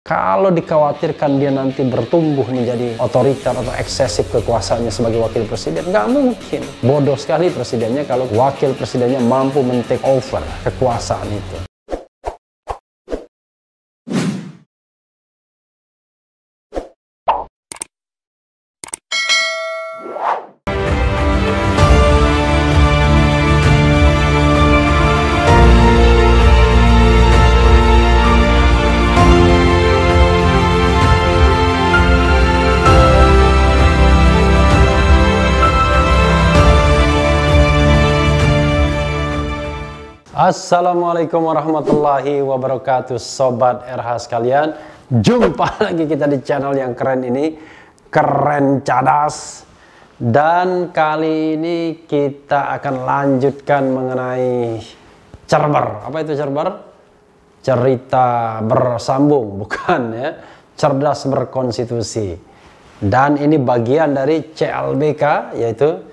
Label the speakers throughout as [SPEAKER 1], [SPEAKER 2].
[SPEAKER 1] Kalau dikhawatirkan dia nanti bertumbuh menjadi otoriter atau eksesif kekuasaannya sebagai wakil presiden, nggak mungkin. Bodoh sekali presidennya kalau wakil presidennya mampu men-take over kekuasaan itu. Assalamualaikum warahmatullahi wabarakatuh, Sobat RH sekalian. Jumpa lagi kita di channel yang keren ini, Keren Cadas. Dan kali ini kita akan lanjutkan mengenai Cerber. Apa itu Cerber? Cerita bersambung, bukan ya? Cerdas berkonstitusi. Dan ini bagian dari CLBK, yaitu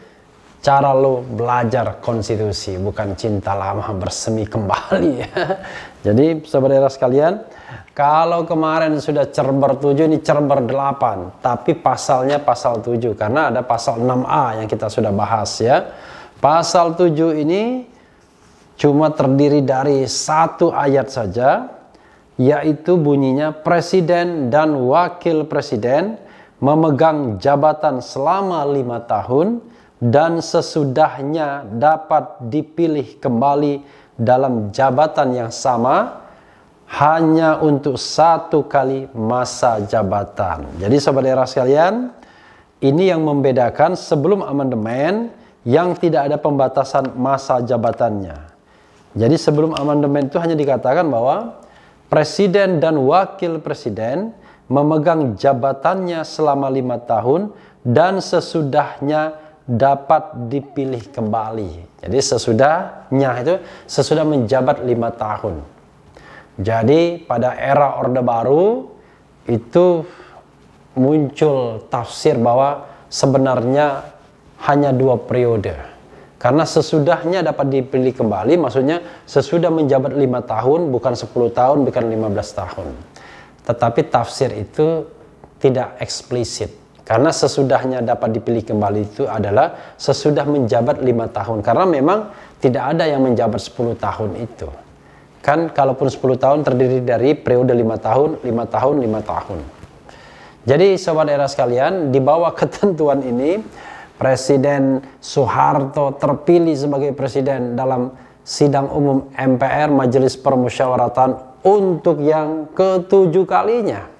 [SPEAKER 1] cara lo belajar konstitusi, bukan cinta lama bersemi kembali ya. Jadi saudara sekalian, kalau kemarin sudah Cerber 7, ini Cerber 8, tapi pasalnya pasal 7 karena ada pasal 6A yang kita sudah bahas ya. Pasal 7 ini cuma terdiri dari satu ayat saja, yaitu bunyinya presiden dan wakil presiden memegang jabatan selama 5 tahun dan sesudahnya dapat dipilih kembali dalam jabatan yang sama hanya untuk 1 kali masa jabatan. Jadi saudara sekalian, ini yang membedakan sebelum amandemen yang tidak ada pembatasan masa jabatannya. Jadi sebelum amandemen itu hanya dikatakan bahwa presiden dan wakil presiden memegang jabatannya selama 5 tahun dan sesudahnya dapat dipilih kembali. Jadi sesudahnya itu sesudah menjabat 5 tahun. Jadi pada era Orde Baru itu muncul tafsir bahwa sebenarnya hanya 2 periode. Karena sesudahnya dapat dipilih kembali, maksudnya sesudah menjabat 5 tahun, bukan 10 tahun, bukan 15 tahun. Tetapi tafsir itu tidak eksplisit. Karena sesudahnya dapat dipilih kembali itu adalah sesudah menjabat 5 tahun. Karena memang tidak ada yang menjabat 10 tahun itu. Kan kalaupun 10 tahun terdiri dari periode 5 tahun, 5 tahun, 5 tahun. Jadi sobat era sekalian, di bawah ketentuan ini, Presiden Soeharto terpilih sebagai presiden dalam sidang umum MPR, Majelis Permusyawaratan, untuk yang ke-7 kalinya.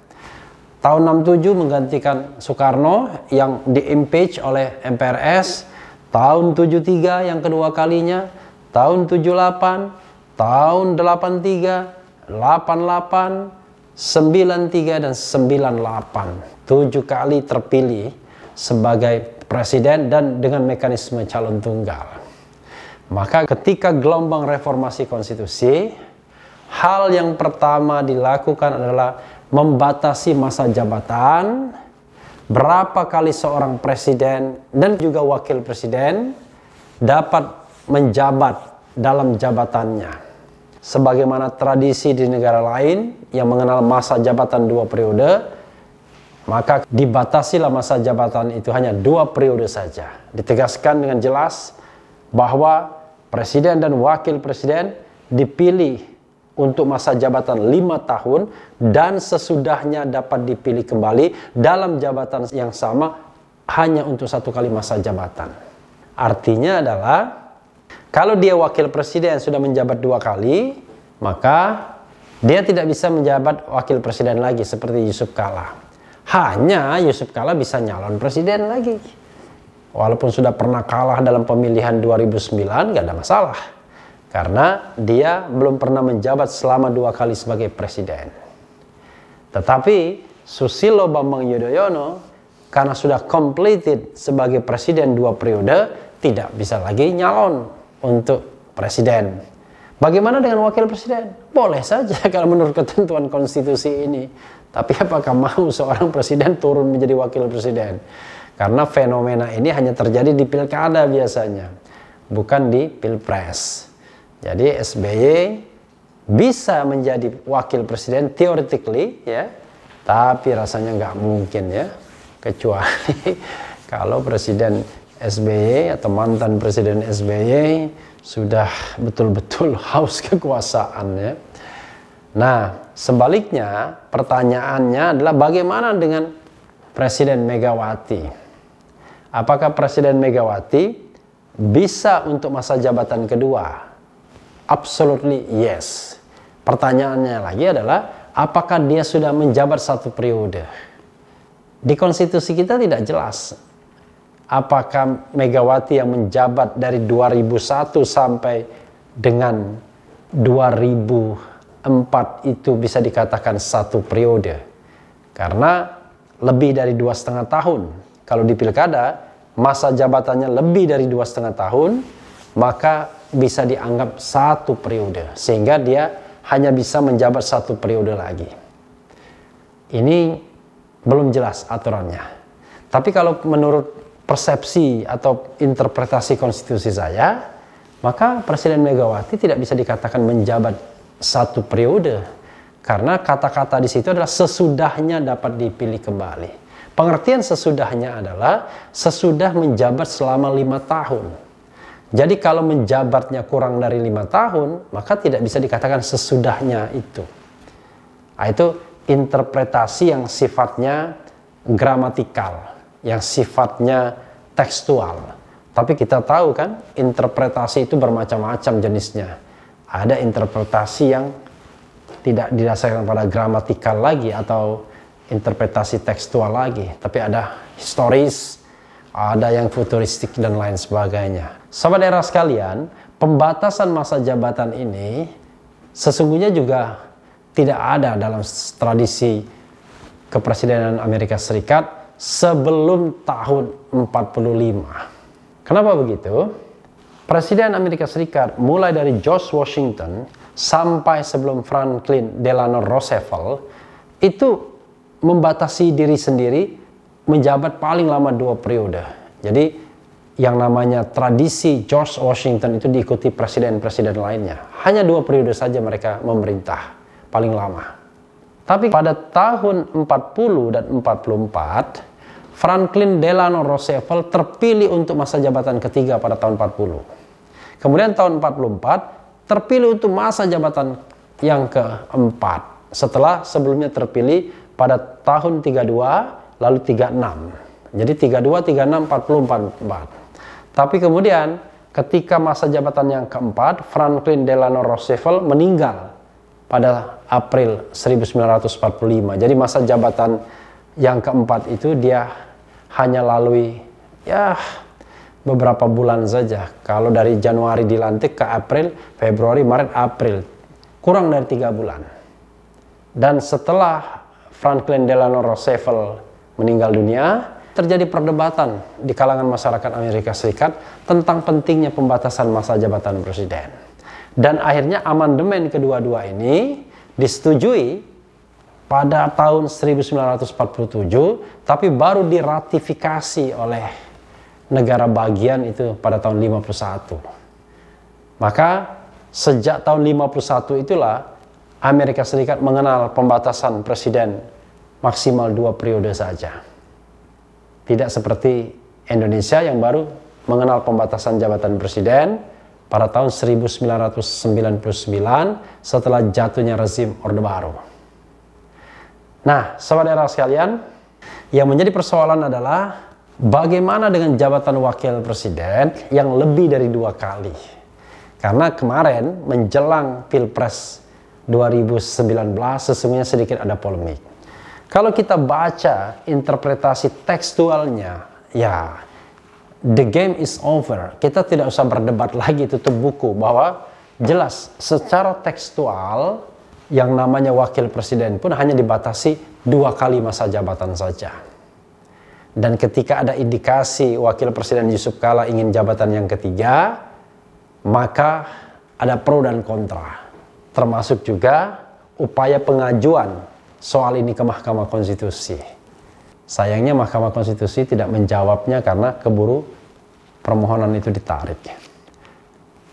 [SPEAKER 1] Tahun 67 menggantikan Soekarno yang di-impeach oleh MPRS. Tahun 73 yang kedua kalinya. Tahun 78, tahun 83, 88, 93 dan 98. 7 kali terpilih sebagai presiden dan dengan mekanisme calon tunggal. Maka ketika gelombang reformasi konstitusi, hal yang pertama dilakukan adalah membatasi masa jabatan, berapa kali seorang presiden dan juga wakil presiden dapat menjabat dalam jabatannya. Sebagaimana tradisi di negara lain yang mengenal masa jabatan 2 periode, maka dibatasilah masa jabatan itu hanya 2 periode saja. Ditegaskan dengan jelas bahwa presiden dan wakil presiden dipilih untuk masa jabatan 5 tahun dan sesudahnya dapat dipilih kembali dalam jabatan yang sama hanya untuk 1 kali masa jabatan. Artinya adalah kalau dia wakil presiden sudah menjabat 2 kali, maka dia tidak bisa menjabat wakil presiden lagi seperti Yusuf Kala. Hanya Yusuf Kala bisa nyalon presiden lagi. Walaupun sudah pernah kalah dalam pemilihan 2009, gak ada masalah. Karena dia belum pernah menjabat selama 2 kali sebagai presiden. Tetapi Susilo Bambang Yudhoyono karena sudah completed sebagai presiden 2 periode, tidak bisa lagi nyalon untuk presiden. Bagaimana dengan wakil presiden? Boleh saja kalau menurut ketentuan konstitusi ini. Tapi apakah mau seorang presiden turun menjadi wakil presiden? Karena fenomena ini hanya terjadi di pilkada biasanya, bukan di pilpres. Jadi SBY bisa menjadi wakil presiden theoretically ya, tapi rasanya nggak mungkin ya, kecuali kalau Presiden SBY atau mantan Presiden SBY sudah betul-betul haus kekuasaan ya. Nah, sebaliknya pertanyaannya adalah bagaimana dengan Presiden Megawati? Apakah Presiden Megawati bisa untuk masa jabatan kedua? Absolutely yes. Pertanyaannya lagi adalah apakah dia sudah menjabat 1 periode? Di konstitusi kita tidak jelas apakah Megawati yang menjabat dari 2001 sampai dengan 2004 itu bisa dikatakan 1 periode. Karena lebih dari 2,5 tahun. Kalau di pilkada, masa jabatannya lebih dari 2,5 tahun, maka bisa dianggap 1 periode. Sehingga dia hanya bisa menjabat 1 periode lagi. Ini belum jelas aturannya. Tapi kalau menurut persepsi atau interpretasi konstitusi saya, maka Presiden Megawati tidak bisa dikatakan menjabat 1 periode. Karena kata-kata di situ adalah sesudahnya dapat dipilih kembali. Pengertian sesudahnya adalah sesudah menjabat selama 5 tahun. Jadi kalau menjabatnya kurang dari 5 tahun, maka tidak bisa dikatakan sesudahnya itu. Nah, itu interpretasi yang sifatnya gramatikal, yang sifatnya tekstual. Tapi kita tahu kan, interpretasi itu bermacam-macam jenisnya. Ada interpretasi yang tidak didasarkan pada gramatikal lagi atau interpretasi tekstual lagi, tapi ada historis, ada yang futuristik dan lain sebagainya. Sobat era sekalian, pembatasan masa jabatan ini sesungguhnya juga tidak ada dalam tradisi kepresidenan Amerika Serikat sebelum tahun 45. Kenapa begitu? Presiden Amerika Serikat mulai dari George Washington sampai sebelum Franklin Delano Roosevelt itu membatasi diri sendiri menjabat paling lama 2 periode. Jadi yang namanya tradisi George Washington itu diikuti presiden-presiden lainnya. Hanya 2 periode saja mereka memerintah paling lama. Tapi pada tahun 40 dan 44, Franklin Delano Roosevelt terpilih untuk masa jabatan ketiga pada tahun 40. Kemudian tahun 44 terpilih untuk masa jabatan yang keempat. Setelah sebelumnya terpilih pada tahun 32 lalu 36. Jadi 32, 36, 40, 44. Tapi kemudian ketika masa jabatan yang keempat, Franklin Delano Roosevelt meninggal pada April 1945. Jadi masa jabatan yang keempat itu dia hanya lalui ya beberapa bulan saja. Kalau dari Januari dilantik ke April, Februari, Maret, April, kurang dari 3 bulan. Dan setelah Franklin Delano Roosevelt meninggal dunia, terjadi perdebatan di kalangan masyarakat Amerika Serikat tentang pentingnya pembatasan masa jabatan presiden. Dan akhirnya amandemen kedua-dua ini disetujui pada tahun 1947, tapi baru diratifikasi oleh negara bagian itu pada tahun 51. Maka sejak tahun 51 itulah Amerika Serikat mengenal pembatasan presiden maksimal 2 periode saja. Tidak seperti Indonesia yang baru mengenal pembatasan jabatan presiden pada tahun 1999 setelah jatuhnya rezim Orde Baru. Nah, saudara sekalian, yang menjadi persoalan adalah bagaimana dengan jabatan wakil presiden yang lebih dari 2 kali. Karena kemarin menjelang Pilpres 2019 sesungguhnya sedikit ada polemik. Kalau kita baca interpretasi tekstualnya, ya the game is over. Kita tidak usah berdebat lagi, tutup buku, bahwa jelas secara tekstual yang namanya wakil presiden pun hanya dibatasi 2 kali masa jabatan saja. Dan ketika ada indikasi wakil presiden Yusuf Kala ingin jabatan yang ketiga, maka ada pro dan kontra. Termasuk juga upaya pengajuan soal ini ke Mahkamah Konstitusi. Sayangnya Mahkamah Konstitusi tidak menjawabnya karena keburu permohonan itu ditarik.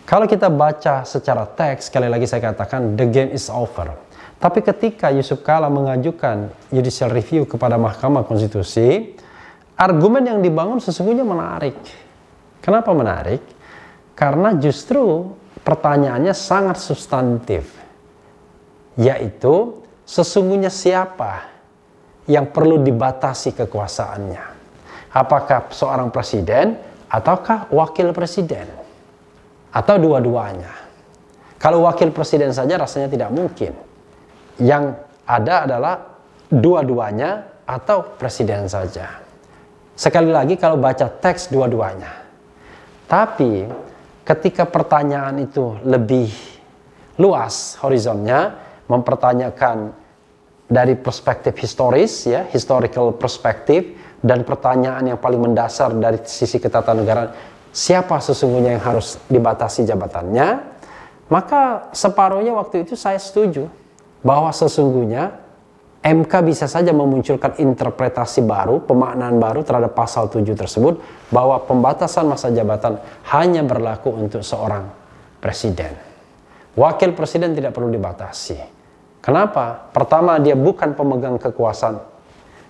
[SPEAKER 1] Kalau kita baca secara teks, sekali lagi saya katakan, the game is over. Tapi ketika Yusuf Kala mengajukan judicial review kepada Mahkamah Konstitusi, argumen yang dibangun sesungguhnya menarik. Kenapa menarik? Karena justru pertanyaannya sangat substantif. Yaitu, sesungguhnya siapa yang perlu dibatasi kekuasaannya? Apakah seorang presiden ataukah wakil presiden? Atau dua-duanya? Kalau wakil presiden saja rasanya tidak mungkin. Yang ada adalah dua-duanya atau presiden saja. Sekali lagi kalau baca teks dua-duanya. Tapi ketika pertanyaan itu lebih luas horizonnya, mempertanyakan dari perspektif historis, ya, historical perspektif, dan pertanyaan yang paling mendasar dari sisi ketatanegaraan, siapa sesungguhnya yang harus dibatasi jabatannya, maka separuhnya waktu itu saya setuju bahwa sesungguhnya MK bisa saja memunculkan interpretasi baru, pemaknaan baru terhadap pasal 7 tersebut, bahwa pembatasan masa jabatan hanya berlaku untuk seorang presiden. Wakil presiden tidak perlu dibatasi. Kenapa? Pertama, dia bukan pemegang kekuasaan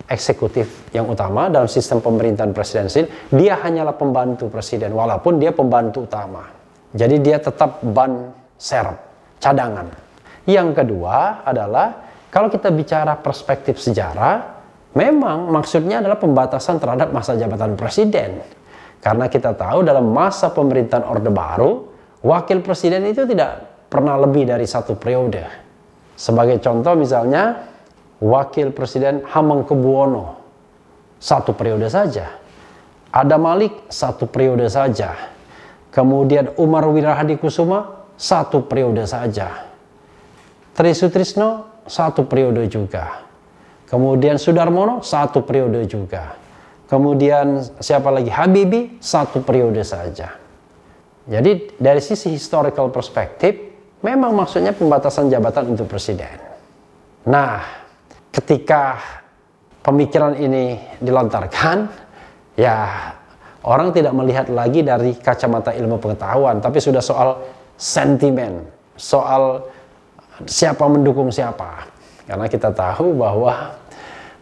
[SPEAKER 1] eksekutif yang utama dalam sistem pemerintahan presidensil. Dia hanyalah pembantu presiden, walaupun dia pembantu utama. Jadi dia tetap ban serep, cadangan. Yang kedua adalah, kalau kita bicara perspektif sejarah, memang maksudnya adalah pembatasan terhadap masa jabatan presiden. Karena kita tahu dalam masa pemerintahan Orde Baru, wakil presiden itu tidak pernah lebih dari 1 periode. Sebagai contoh misalnya, wakil presiden Hamengkubuwono 1 periode saja, Adam Malik 1 periode saja, kemudian Umar Wirahadikusuma 1 periode saja, Tri Sutrisno 1 periode juga, kemudian Sudarmono 1 periode juga, kemudian siapa lagi, Habibie 1 periode saja. Jadi dari sisi historical perspektif, memang maksudnya pembatasan jabatan untuk presiden. Nah, ketika pemikiran ini dilontarkan, ya orang tidak melihat lagi dari kacamata ilmu pengetahuan, tapi sudah soal sentimen, soal siapa mendukung siapa. Karena kita tahu bahwa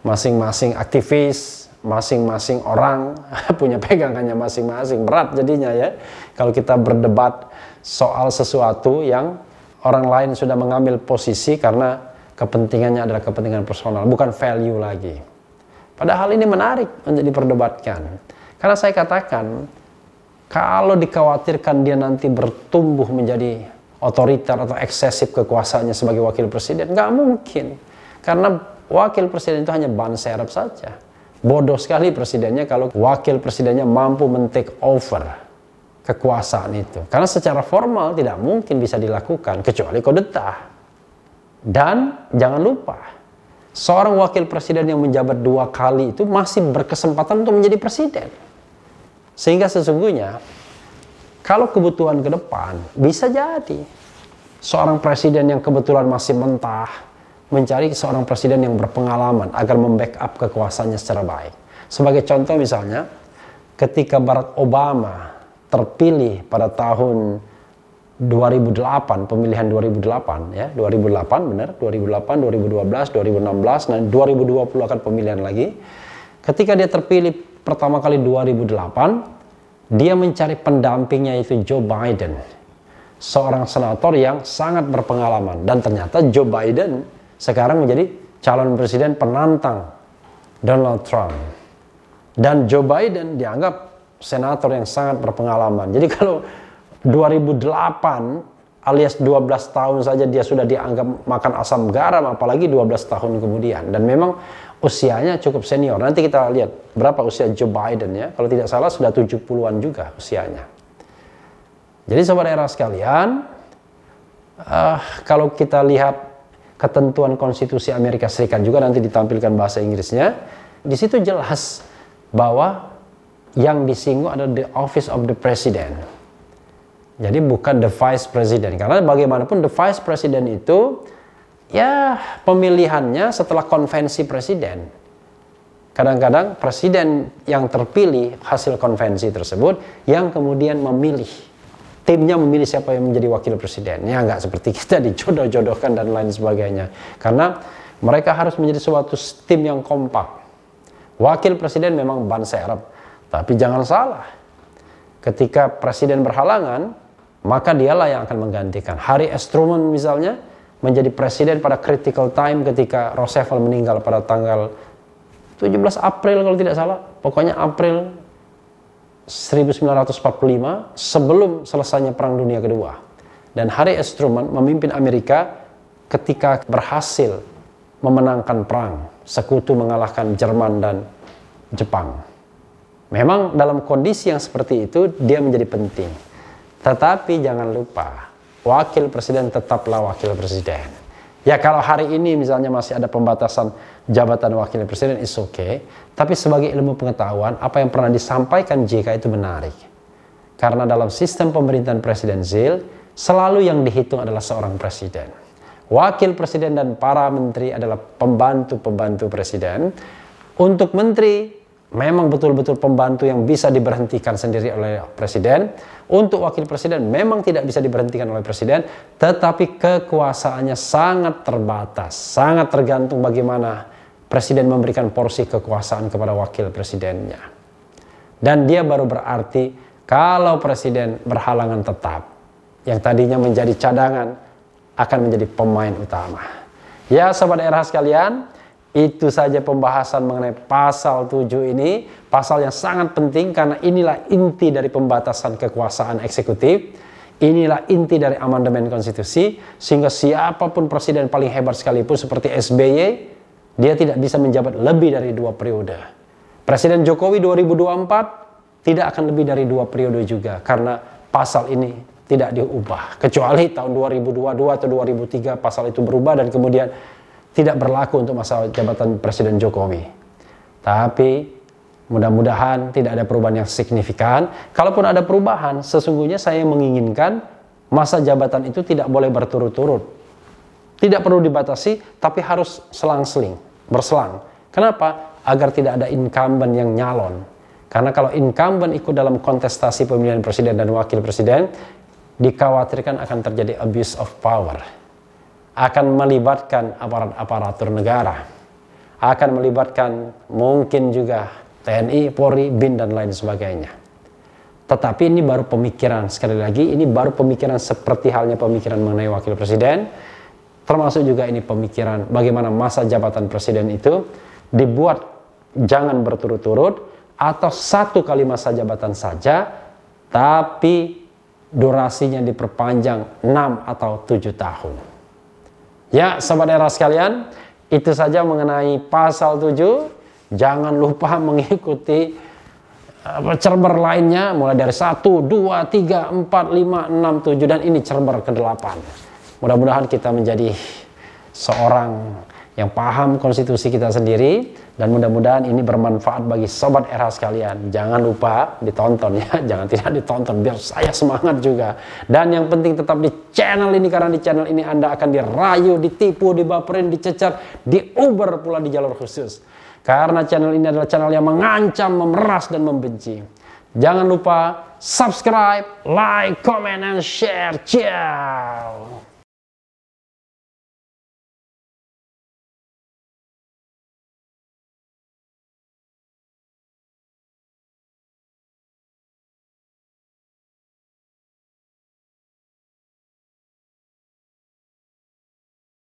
[SPEAKER 1] masing-masing aktivis, masing-masing orang punya pegangannya masing-masing, berat jadinya ya. Kalau kita berdebat soal sesuatu yang orang lain sudah mengambil posisi karena kepentingannya adalah kepentingan personal, bukan value lagi. Padahal ini menarik untuk diperdebatkan. Karena saya katakan, kalau dikhawatirkan dia nanti bertumbuh menjadi otoriter atau eksesif kekuasaannya sebagai wakil presiden, nggak mungkin. Karena wakil presiden itu hanya ban serep saja. Bodoh sekali presidennya kalau wakil presidennya mampu men-take over kekuasaan itu. Karena secara formal tidak mungkin bisa dilakukan, kecuali kudeta. Dan jangan lupa, seorang wakil presiden yang menjabat 2 kali itu masih berkesempatan untuk menjadi presiden. Sehingga sesungguhnya, kalau kebutuhan ke depan, bisa jadi seorang presiden yang kebetulan masih mentah, mencari seorang presiden yang berpengalaman agar membackup kekuasaannya secara baik. Sebagai contoh misalnya, ketika Barack Obama terpilih pada tahun 2008, pemilihan 2008 ya, 2008 benar, 2008, 2012, 2016, dan 2020 akan pemilihan lagi. Ketika dia terpilih pertama kali 2008, dia mencari pendampingnya yaitu Joe Biden, seorang senator yang sangat berpengalaman, dan ternyata Joe Biden sekarang menjadi calon presiden penantang Donald Trump. Dan Joe Biden dianggap senator yang sangat berpengalaman. Jadi kalau 2008 alias 12 tahun saja dia sudah dianggap makan asam garam, apalagi 12 tahun kemudian. Dan memang usianya cukup senior. Nanti kita lihat berapa usia Joe Biden ya. Kalau tidak salah sudah 70-an juga usianya. Jadi sobat era sekalian, kalau kita lihat ketentuan konstitusi Amerika Serikat juga nanti ditampilkan bahasa Inggrisnya, di situ jelas bahwa yang disinggung adalah the office of the president. Jadi bukan the vice president, karena bagaimanapun the vice president itu ya pemilihannya setelah konvensi presiden. Kadang-kadang presiden yang terpilih hasil konvensi tersebut yang kemudian memilih timnya memilih siapa yang menjadi wakil presiden. Ya nggak seperti kita dijodoh-jodohkan dan lain sebagainya. Karena mereka harus menjadi suatu tim yang kompak. Wakil presiden memang ban serep, tapi jangan salah. Ketika presiden berhalangan, maka dialah yang akan menggantikan. Harry S. Truman misalnya menjadi presiden pada critical time ketika Roosevelt meninggal pada tanggal 17 April kalau tidak salah. Pokoknya April 1945 sebelum selesainya Perang Dunia Kedua. Dan Harry S. Truman memimpin Amerika ketika berhasil memenangkan perang. Sekutu mengalahkan Jerman dan Jepang. Memang dalam kondisi yang seperti itu dia menjadi penting. Tetapi jangan lupa, wakil presiden tetaplah wakil presiden. Ya kalau hari ini misalnya masih ada pembatasan jabatan wakil presiden, is okay. Tapi sebagai ilmu pengetahuan, apa yang pernah disampaikan JK itu menarik. Karena dalam sistem pemerintahan presidensil, selalu yang dihitung adalah seorang presiden. Wakil presiden dan para menteri adalah pembantu-pembantu presiden. Untuk menteri, memang betul-betul pembantu yang bisa diberhentikan sendiri oleh presiden. Untuk wakil presiden memang tidak bisa diberhentikan oleh presiden, tetapi kekuasaannya sangat terbatas, sangat tergantung bagaimana presiden memberikan porsi kekuasaan kepada wakil presidennya. Dan dia baru berarti kalau presiden berhalangan tetap, yang tadinya menjadi cadangan akan menjadi pemain utama. Ya sobat RH sekalian, itu saja pembahasan mengenai pasal 7 ini, pasal yang sangat penting karena inilah inti dari pembatasan kekuasaan eksekutif, inilah inti dari amandemen konstitusi, sehingga siapapun presiden paling hebat sekalipun seperti SBY, dia tidak bisa menjabat lebih dari 2 periode. Presiden Jokowi 2024 tidak akan lebih dari 2 periode juga karena pasal ini tidak diubah. Kecuali tahun 2022 atau 2003 pasal itu berubah dan kemudian tidak berlaku untuk masa jabatan Presiden Jokowi. Tapi mudah-mudahan tidak ada perubahan yang signifikan. Kalaupun ada perubahan, sesungguhnya saya menginginkan masa jabatan itu tidak boleh berturut-turut. Tidak perlu dibatasi, tapi harus selang-seling, berselang. Kenapa? Agar tidak ada incumbent yang nyalon. Karena kalau incumbent ikut dalam kontestasi pemilihan presiden dan wakil presiden, dikhawatirkan akan terjadi abuse of power. Akan melibatkan aparatur negara, akan melibatkan mungkin juga TNI, Polri, BIN dan lain sebagainya. Tetapi ini baru pemikiran, sekali lagi ini baru pemikiran seperti halnya pemikiran mengenai wakil presiden, termasuk juga ini pemikiran bagaimana masa jabatan presiden itu dibuat jangan berturut-turut atau 1 kali masa jabatan saja, tapi durasinya diperpanjang 6 atau 7 tahun. Ya, sobat era sekalian, itu saja mengenai pasal 7. Jangan lupa mengikuti cerber lainnya mulai dari 1, 2, 3, 4, 5, 6, 7 dan ini cerber ke-8. Mudah-mudahan kita menjadi seorang yang paham konstitusi kita sendiri dan mudah-mudahan ini bermanfaat bagi sobat RH sekalian. Jangan lupa ditonton ya, jangan tidak ditonton biar saya semangat juga. Dan yang penting tetap di channel ini karena di channel ini Anda akan dirayu, ditipu, dibaperin, dicecar, diuber pula di jalur khusus. Karena channel ini adalah channel yang mengancam, memeras dan membenci. Jangan lupa subscribe, like, comment, and share. Ciao.